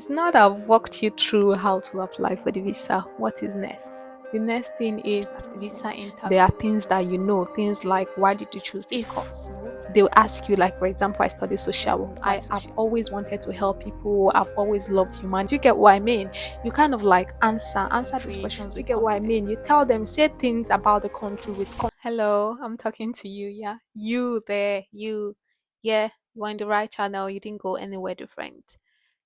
It's now that I've walked you through how to apply for the visa, what is next? The next thing is visa interview. There are things that you know, things like why did you choose this course? They'll ask you, like, for example, I study social work. I've always wanted to help people, I've always loved humanity. You get what I mean? You kind of like answer these questions. You get what I mean? You tell them, say things about the country with hello, I'm talking to you, yeah. You there, you, yeah, you're in the right channel, you didn't go anywhere different.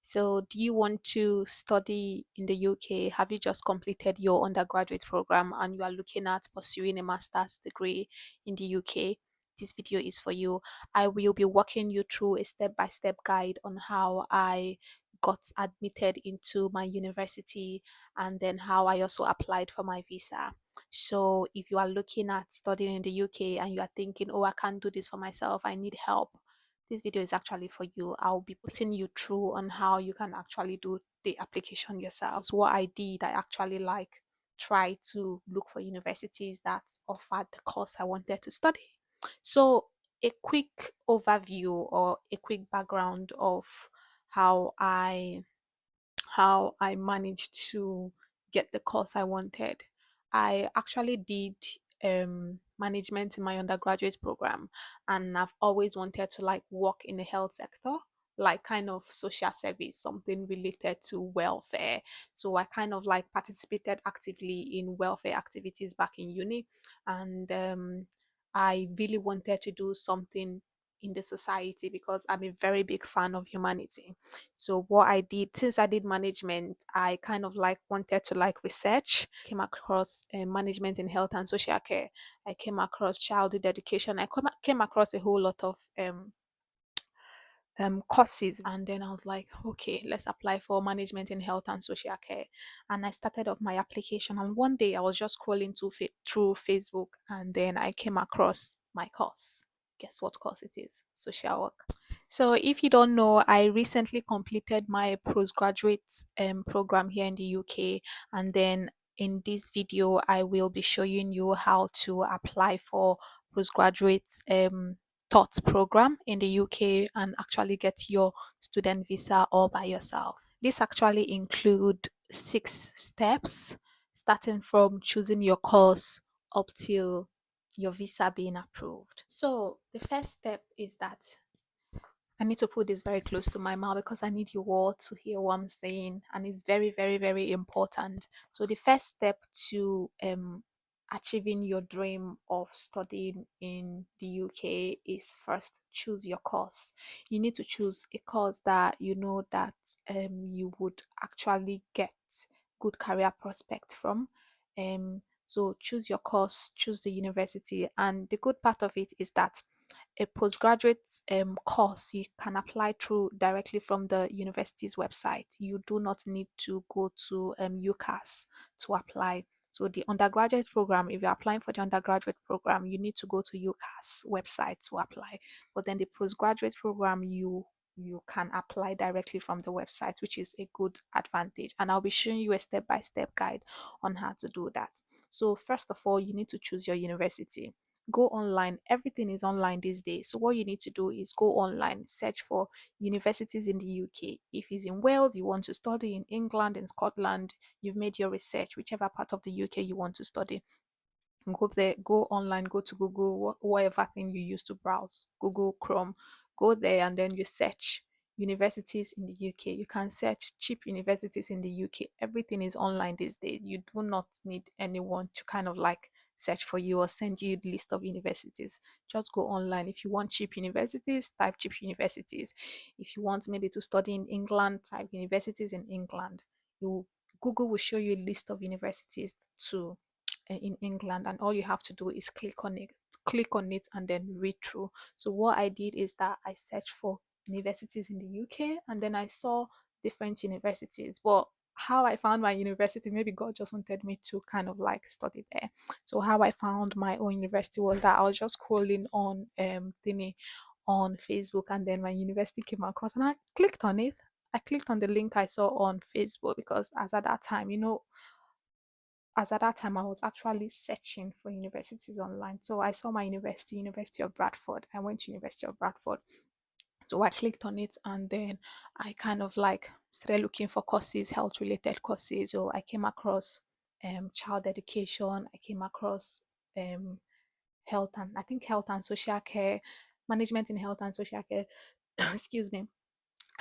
So, do you want to study in the UK? Have you just completed your undergraduate program and you are looking at pursuing a master's degree in the UK? This video is for you. I will be walking you through a step by step guide on how I got admitted into my university and then how I also applied for my visa. So, if you are looking at studying in the UK and you are thinking, oh, I can't do this for myself, I need help, this video is actually for you. I'll be putting you through on how you can actually do the application yourself. So what I did, I actually like try to look for universities that offered the course I wanted to study. So a quick overview or a quick background of how I how I managed to get the course I wanted. I actually did management in my undergraduate program, and I've always wanted to like work in the health sector, like kind of social service, something related to welfare. So I kind of like participated actively in welfare activities back in uni, and I really wanted to do something in the society because I'm a very big fan of humanity. So what I did, since I did management, I kind of like wanted to like research. Came across management in health and social care. I came across childhood education. Came across a whole lot of courses, and then I was like, okay, let's apply for management in health and social care. And I started off my application, and one day I was just scrolling through Facebook, and then I came across my course. Guess what course it is? Social work. So if you don't know, I recently completed my postgraduate program here in the UK, and then in this video I will be showing you how to apply for postgraduate taught program in the UK and actually get your student visa all by yourself. This actually include 6 steps, starting from choosing your course up till your visa being approved. So the first step is that I need to put this very close to my mouth because I need you all to hear what I'm saying, and it's very, very, very important. So the first step to achieving your dream of studying in the UK is first choose your course. You need to choose a course that you know that you would actually get good career prospect from. So choose your course, choose the university, and the good part of it is that a postgraduate course you can apply through directly from the university's website. You do not need to go to UCAS to apply. So the undergraduate program, if you're applying for the undergraduate program, you need to go to UCAS website to apply. But then the postgraduate program, you can apply directly from the website, which is a good advantage. And I'll be showing you a step-by-step guide on how to do that. So first of all, you need to choose your university. Go online. Everything is online these days. So what you need to do is go online, search for universities in the UK. If it's in Wales, you want to study in England, in Scotland, you've made your research, whichever part of the UK you want to study. Go there, go online, go to Google, whatever thing you use to browse, Google Chrome, go there and then you search universities in the UK. You can search cheap universities in the UK. Everything is online these days. You do not need anyone to kind of like search for you or send you the list of universities. Just go online. If you want cheap universities, type cheap universities. If you want maybe to study in England, type universities in England. You Google will show you a list of universities to in England, and all you have to do is click on it and then read through. So what I did is that I searched for universities in the UK and then I saw different universities. But how I found my university, maybe God just wanted me to kind of like study there. So how I found my own university was that I was just scrolling on thingy on Facebook, and then my university came across and I clicked on it. I clicked on the link I saw on Facebook because as at that time, as at that time I was actually searching for universities online. So I saw my university, University of Bradford. I went to University of Bradford. So I clicked on it and then I kind of like started looking for courses, health related courses. So I came across child education. I came across um health and I think health and social care, management in health and social care. Excuse me.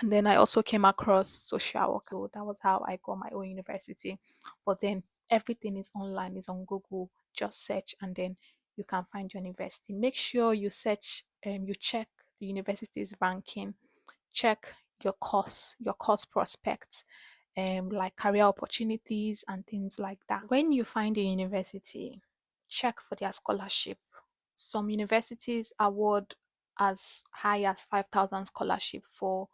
And then I also came across social work. So that was how I got my own university. But then everything is online, is on Google. Just search and then you can find your university. Make sure you search, you check the university's ranking, check your course prospects, like career opportunities and things like that. When you find a university, check for their scholarship. Some universities award as high as 5,000 scholarship for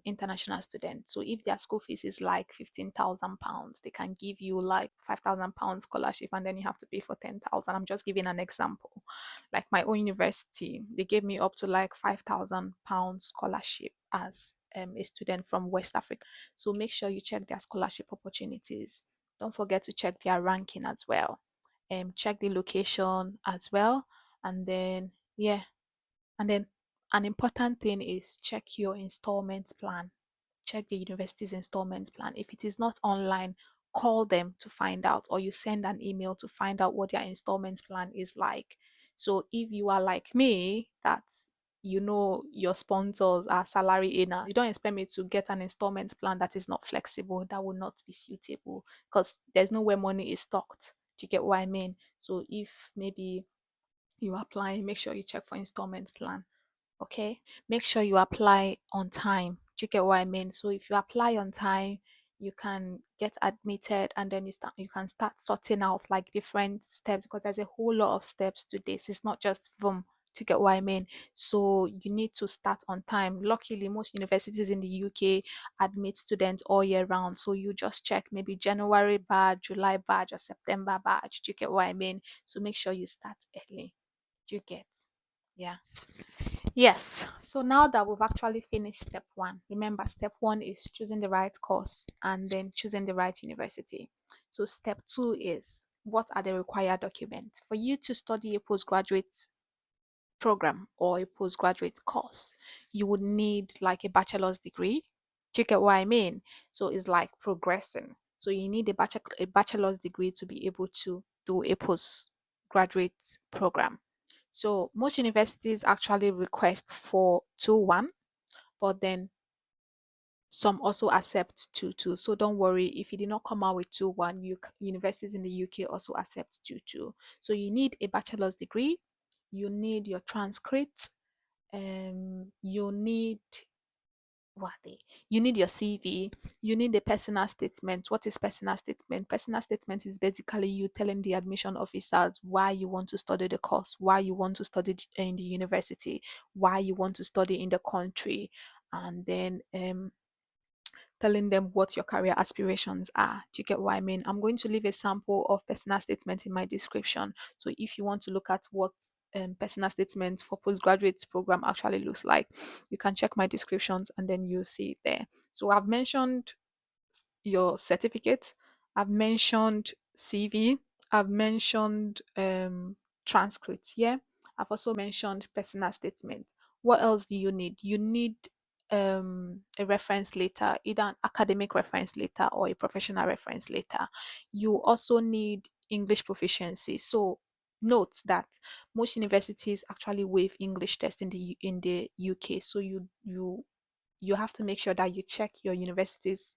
international students. So if their school fees is like £15,000, they can give you like £5,000 scholarship, and then you have to pay for 10,000. I'm just giving an example. Like my own university, they gave me up to like £5,000 scholarship as a student from West Africa. So make sure you check their scholarship opportunities. Don't forget to check their ranking as well. Check the location as well, and then yeah, and then an important thing is check your installment plan. Check the university's installment plan. If it is not online, call them to find out, or you send an email to find out what their installment plan is like. So if you are like me, that you know your sponsors are salary earner, you don't expect me to get an installment plan that is not flexible, that will not be suitable because there's no where money is stocked. Do you get what I mean? So if maybe you apply, make sure you check for installment plan. Okay, make sure you apply on time. Do you get what I mean? So if you apply on time, you can get admitted, and then you can start sorting out like different steps, because there's a whole lot of steps to this. It's not just boom. Do you get what I mean? So you need to start on time. Luckily, most universities in the UK admit students all year round. So you just check maybe January badge, July badge, or September badge. Do you get what I mean? So make sure you start early. Do you get? Yeah. Yes. So now that we've actually finished step one, remember step one is choosing the right course and then choosing the right university. So step two is what are the required documents for you to study a postgraduate program or a postgraduate course? You would need like a bachelor's degree. Do you get what I mean? So it's like progressing. So you need a bachelor's degree to be able to do a postgraduate program. So most universities actually request for 2-1, but then some also accept 2-2. So don't worry if you did not come out with 2-1, universities in the UK also accept 2-2. So you need a bachelor's degree, you need your transcript, you need what are they? You need your CV, you need a personal statement. What is personal statement? Personal statement is basically you telling the admission officers why you want to study the course, why you want to study in the university, why you want to study in the country, and then telling them what your career aspirations are. Do you get what I mean? I'm going to leave a sample of personal statement in my description. So if you want to look at what personal statement for postgraduate program actually looks like, you can check my descriptions and then you'll see it there. So I've mentioned your certificate, I've mentioned CV, I've mentioned transcripts. Yeah, I've also mentioned personal statement. What else do you need? You need a reference letter, either an academic reference letter or a professional reference letter. You also need English proficiency. So note that most universities actually waive English test in the UK. So you have to make sure that you check your university's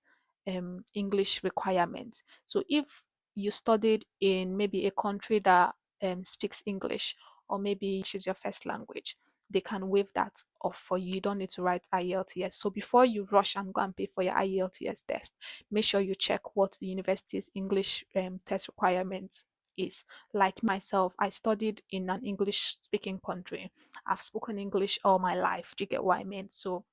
English requirements. So if you studied in maybe a country that speaks English, or maybe English is your first language, they can waive that off for you. You don't need to write IELTS. So before you rush and go and pay for your IELTS test, make sure you check what the university's English test requirements is. Like myself, I studied in an English speaking country. I've spoken English all my life. Do you get what I mean? So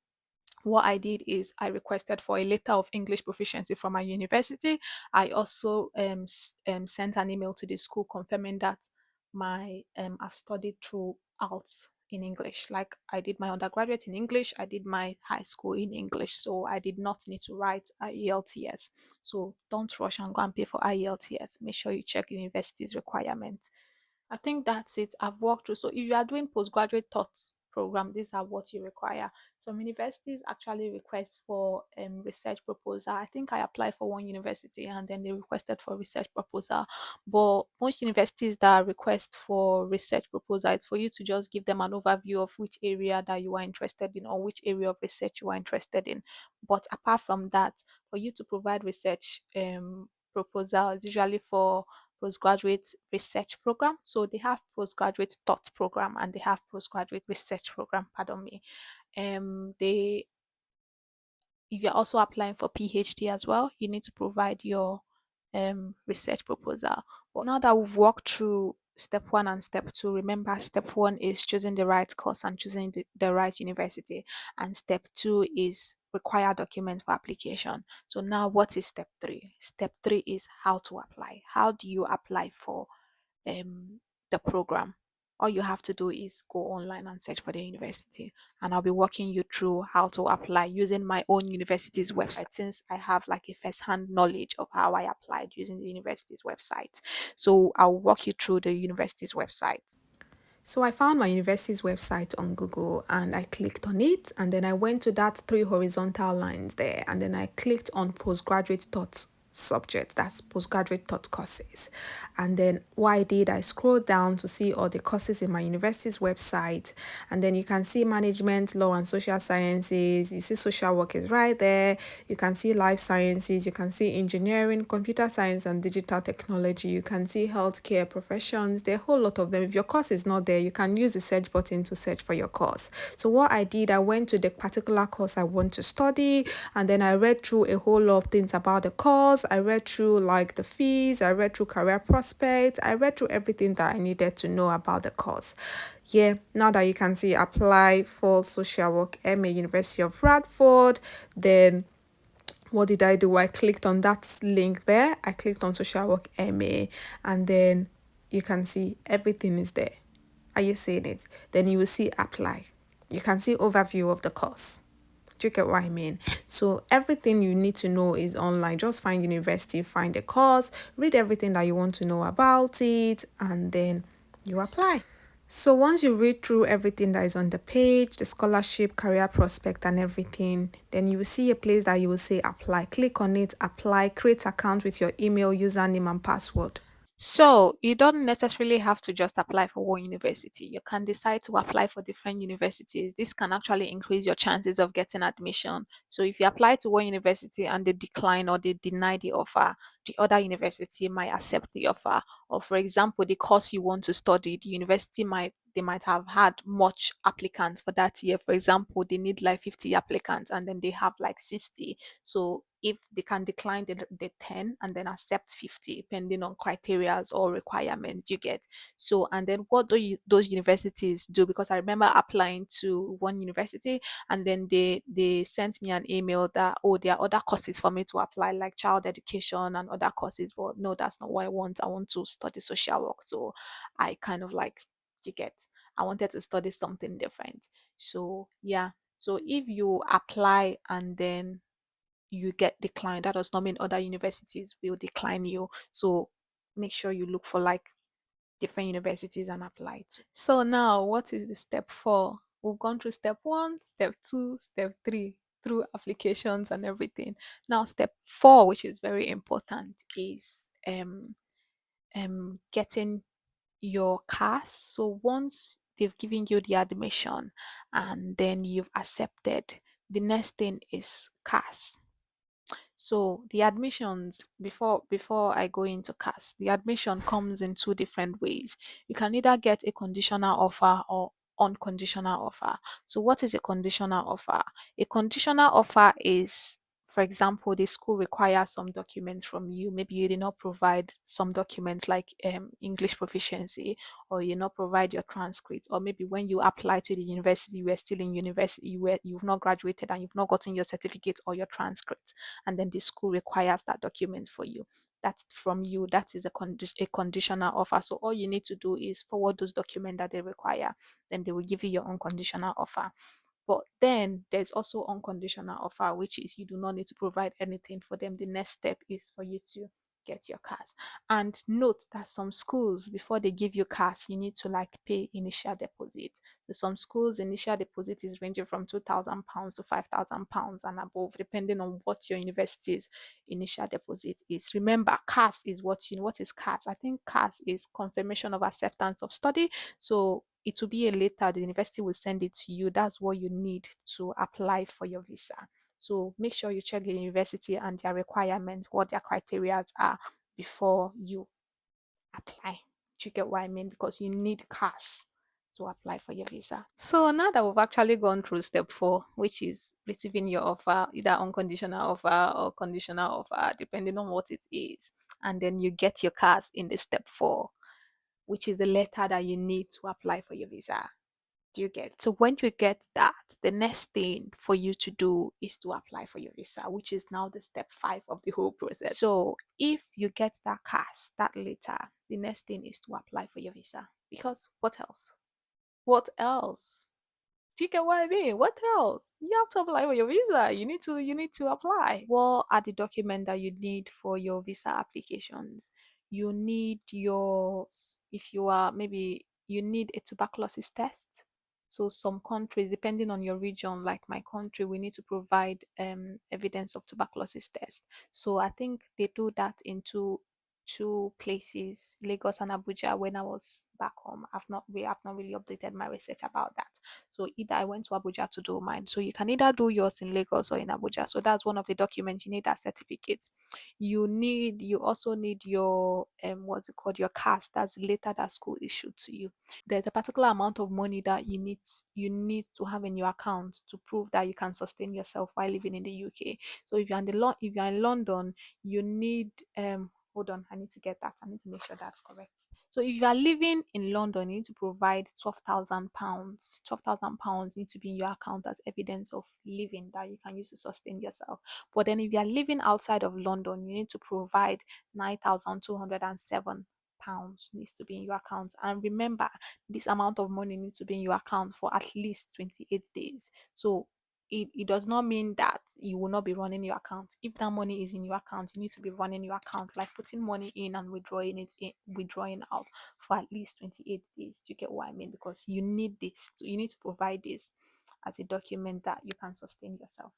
what I did is I requested for a letter of English proficiency from my university. I also sent an email to the school confirming that my I've studied through IELTS in English. Like I did my undergraduate in English, I did my high school in English, so I did not need to write IELTS. So don't rush and go and pay for IELTS. Make sure you check university's requirements. I think that's it. I've walked through. So if you are doing postgraduate thoughts program, these are what you require. Some universities actually request for research proposal. I think I applied for one university and then they requested for research proposal. But most universities that request for research proposal, it's for you to just give them an overview of which area that you are interested in or which area of research you are interested in. But apart from that, for you to provide research proposal is usually for postgraduate research program. So they have postgraduate thought program and they have postgraduate research program, pardon me. They if you're also applying for PhD as well, you need to provide your research proposal. But now that we've walked through step one and step two, remember step one is choosing the right course and choosing the right university, and step two is require documents for application. So now what is step three? Step three is how to apply. How do you apply for the program? All you have to do is go online and search for the university, and I'll be walking you through how to apply using my own university's website, since I have like a first-hand knowledge of how I applied using the university's website. So I'll walk you through the university's website. So I found my university's website on Google and I clicked on it, and then I went to that three horizontal lines there, and then I clicked on postgraduate thoughts subject, that's postgraduate thought courses. And then what I did, I scrolled down to see all the courses in my university's website, and then you can see management, law and social sciences, you see social work is right there, you can see life sciences, you can see engineering, computer science and digital technology, you can see healthcare professions, there are a whole lot of them. If your course is not there, you can use the search button to search for your course. So what I did, I went to the particular course I want to study, and then I read through a whole lot of things about the course. I read through like the fees, I read through career prospects, I read through everything that I needed to know about the course. Yeah, now that you can see apply for social work MA University of Bradford, then what did I do? I clicked on that link there. I clicked on social work MA, and then you can see everything is there. Are you seeing it? Then you will see apply. You can see overview of the course. Do you get what I mean? So everything you need to know is online. Just find university, find a course, read everything that you want to know about it, and then you apply. So once you read through everything that is on the page, the scholarship, career prospect and everything, then you will see a place that you will say apply. Click on it, apply, create account with your email, username and password. So you don't necessarily have to just apply for one university. You can decide to apply for different universities. This can actually increase your chances of getting admission. So if you apply to one university and they decline or they deny the offer, the other university might accept the offer. Or for example, the course you want to study, the university might have had much applicants for that year. For example, they need like 50 applicants and then they have like 60. So if they can decline the 10 and then accept 50, depending on criterias or requirements you get. So, and then what do those universities do? Because I remember applying to one university and then they sent me an email that, oh, there are other courses for me to apply, like child education and other courses. But no, that's not what I want. I want to study social work. So I kind of like, you get, I wanted to study something different. So, yeah. So if you apply and then you get declined, that does not mean other universities will decline you. So make sure you look for like different universities and apply to. So now what is the step four? We've gone through step one, step two, step three, through applications and everything. Now step four, which is very important, is getting your CAS. So once they've given you the admission and then you've accepted, the next thing is CAS. So the admissions, before I go into CAS, the admission comes in two different ways. You can either get a conditional offer or unconditional offer. So what is a conditional offer? A conditional offer is, for example, the school requires some documents from you. Maybe you did not provide some documents like English proficiency, or you not provide your transcript, or maybe when you apply to the university, you were still in university, you've not graduated and you've not gotten your certificate or your transcript, and then the school requires that document for you. That's from you. That is a conditional offer. So all you need to do is forward those documents that they require. Then they will give you your unconditional offer. But then there's also unconditional offer, which is you do not need to provide anything for them. The next step is for you to get your CAS. And note that some schools, before they give you CAS, you need to like pay initial deposit. So some schools initial deposit is ranging from £2,000 to £5,000 and above, depending on what your university's initial deposit is. Remember, CAS is what you know. What is CAS? I think CAS is confirmation of acceptance of study. So it will be a letter. The university will send it to you. That's what you need to apply for your visa. So make sure you check the university and their requirements, what their criteria are before you apply. Do you get what I mean? Because you need CAS to apply for your visa. So now that we've actually gone through step 4, which is receiving your offer, either unconditional offer or conditional offer, depending on what it is, and then you get your CAS in the step 4, which is the letter that you need to apply for your visa. Do you get? So when you get that, the next thing for you to do is to apply for your visa, which is now the step 5 of the whole process. So if you get that CAS, that letter, the next thing is to apply for your visa. Because what else? What else? Do you get what I mean? What else? You have to apply for your visa. You need to apply. What are the documents that you need for your visa applications? You need if you are maybe you need a tuberculosis test. So some countries, depending on your region, like my country, we need to provide evidence of tuberculosis test. So I think they do that in two places, Lagos and Abuja. When I was back home, I've not really updated my research about that. So either I went to Abuja to do mine. So you can either do yours in Lagos or in Abuja. So that's one of the documents you need, that certificate. You also need your what's it called, your CAS. That's the letter that school issued to you. There's a particular amount of money that you need to have in your account to prove that you can sustain yourself while living in the UK. So if you're in London, you need hold on, I need to get that. I need to make sure that's correct. So if you are living in London, you need to provide £12,000. £12,000 need to be in your account as evidence of living that you can use to sustain yourself. But then if you are living outside of London, you need to provide £9,207 needs to be in your account. And remember, this amount of money needs to be in your account for at least 28 days. So it does not mean that you will not be running your account. If that money is in your account, you need to be running your account, like putting money in and withdrawing out for at least 28 days. Do you get what I mean? Because you need to provide this as a document that you can sustain yourself.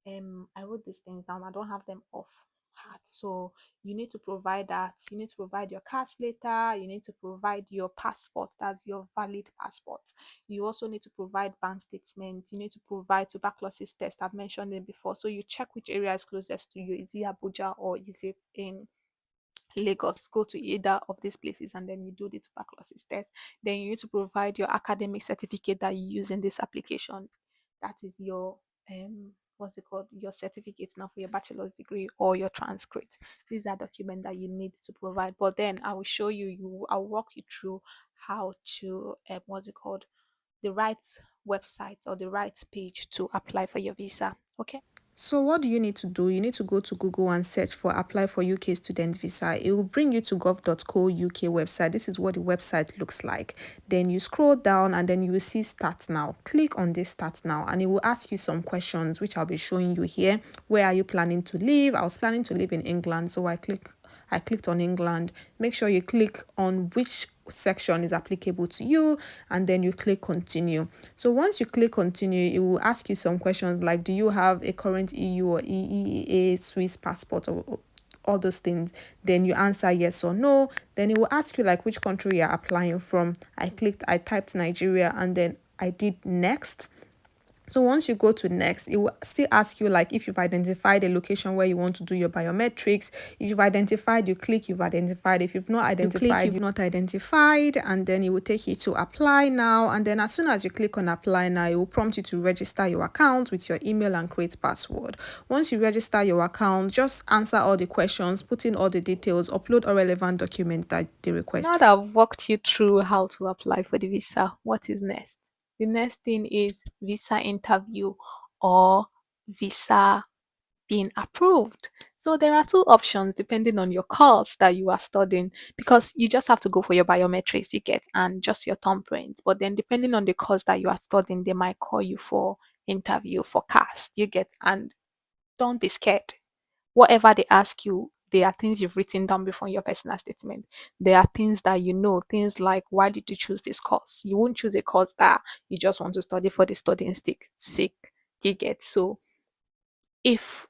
I wrote these things down. I don't have them off heart. So you need to provide that. You need to provide your CAS letter. You need to provide your passport. That's your valid passport. You also need to provide bank statements. You need to provide tuberculosis test. I've mentioned it before. So you check which area is closest to you. Is it Abuja or is it in Lagos? Go to either of these places and then you do the tuberculosis test. Then you need to provide your academic certificate that you use in this application. That is your what's it called? Your certificate now for your bachelor's degree or your transcript. These are documents that you need to provide. But then I will show I'll walk you through how to what's it called? The right website or the right page to apply for your visa. Okay. So what do you need to do? You need to go to Google and search for apply for UK student visa. It will bring you to gov.co UK website. This is what the website looks like. Then you scroll down and then you will see start now. Click on this start now and it will ask you some questions which I'll be showing you here. Where are you planning to live? I was planning to live in England, so I clicked on England. Make sure you click on which section is applicable to you and then you click continue. So once you click continue, it will ask you some questions like, do you have a current EU or EEA Swiss passport or all those things. Then you answer yes or no. Then it will ask you like which country you're applying from. I typed Nigeria and then I did next. So once you go to next, it will still ask you like if you've identified a location where you want to do your biometrics. If you've identified, you click you've identified. If you've not identified, you've not identified, and then it will take you to apply now. And then as soon as you click on apply now, it will prompt you to register your account with your email and create password. Once you register your account, just answer all the questions, put in all the details, upload all relevant documents that they request. Now that I've walked you through how to apply for the visa, what is next? The next thing is visa interview or visa being approved. So there are two options depending on your course that you are studying, because you just have to go for your biometrics you get and just your thumbprint. But then depending on the course that you are studying, they might call you for interview for cast you get. And don't be scared. Whatever they ask you, There are things you've written down before in your personal statement. There are things that you know, things like why did you choose this course? You won't choose a course that you just want to study for the studying sake. You get so if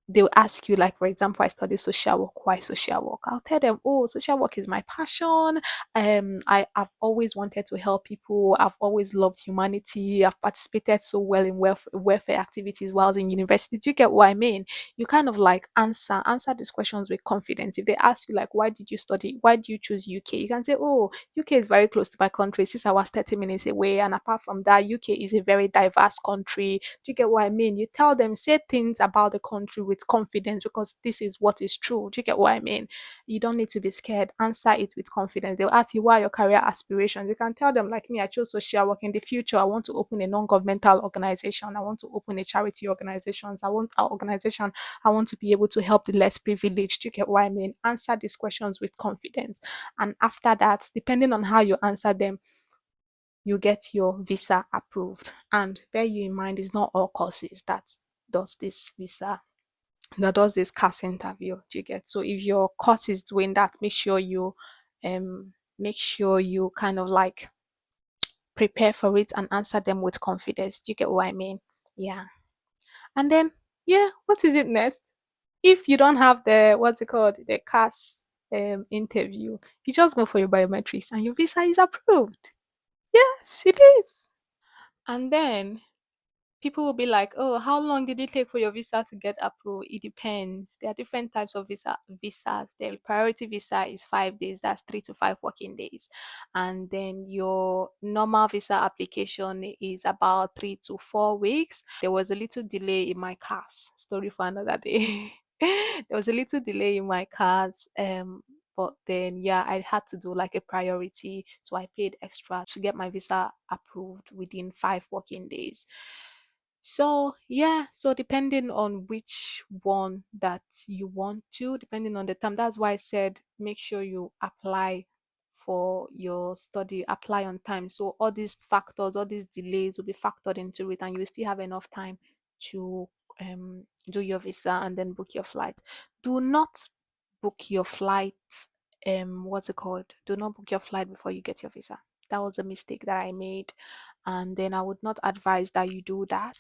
they'll ask you, like, for example, I study social work. Why social work? I'll tell them, oh, social work is my passion. I've always wanted to help people. I've always loved humanity. I've participated so well in welfare activities while I was in university. Do you get what I mean? You kind of like answer these questions with confidence. If they ask you, like, why did you study? Why do you choose UK? You can say, oh, UK is very close to my country. 6 hours, 30 minutes away. And apart from that, UK is a very diverse country. Do you get what I mean? You tell them, say things about the country with confidence because this is what is true. Do you get what I mean? You don't need to be scared. Answer it with confidence. They'll ask you what are your career aspirations. You can tell them, like me, I chose social work. In the future, I want to open a non-governmental organization. I want to open a charity organization. I want our organization. I want to be able to help the less privileged. Do you get what I mean? Answer these questions with confidence. And after that, depending on how you answer them, you get your visa approved. And bear you in mind, it's not all courses that does this visa, that does this CAS interview. Do you get? So if your course is doing that, make sure you kind of like prepare for it and answer them with confidence. Do you get what I mean? Yeah. And then yeah, what is it next? If you don't have the what's it called, the CAS interview, you just go for your biometrics and your visa is approved. Yes, it is. And then people will be like, "Oh, how long did it take for your visa to get approved?" It depends. There are different types of visas. The priority visa is 5 days. That's 3 to 5 working days, and then your normal visa application is about 3 to 4 weeks. There was a little delay in my case. Story for another day. There was a little delay in my case. But then yeah, I had to do like a priority, so I paid extra to get my visa approved within 5 working days. So yeah, so depending on which one that you want to, depending on the time, that's why I said make sure you apply for your study, apply on time. So all these factors, all these delays will be factored into it, and you will still have enough time to do your visa and then book your flight. Do not book your flight. What's it called? Do not book your flight before you get your visa. That was a mistake that I made, and then I would not advise that you do that.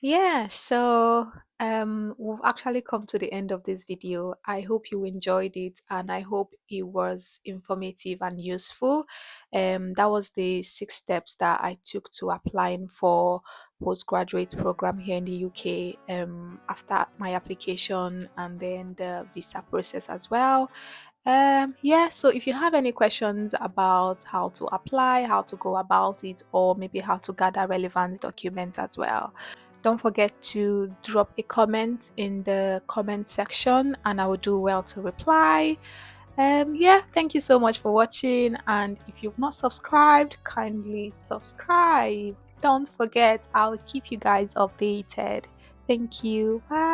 Yeah, so we've actually come to the end of this video. I hope you enjoyed it and I hope it was informative and useful. That was the 6 steps that I took to applying for postgraduate program here in the UK after my application and then the visa process as well. Yeah, so if you have any questions about how to apply, how to go about it, or maybe how to gather relevant documents as well, don't forget to drop a comment in the comment section and I will do well to reply. Yeah, thank you so much for watching. And if you've not subscribed, kindly subscribe. Don't forget, I'll keep you guys updated. Thank you. Bye.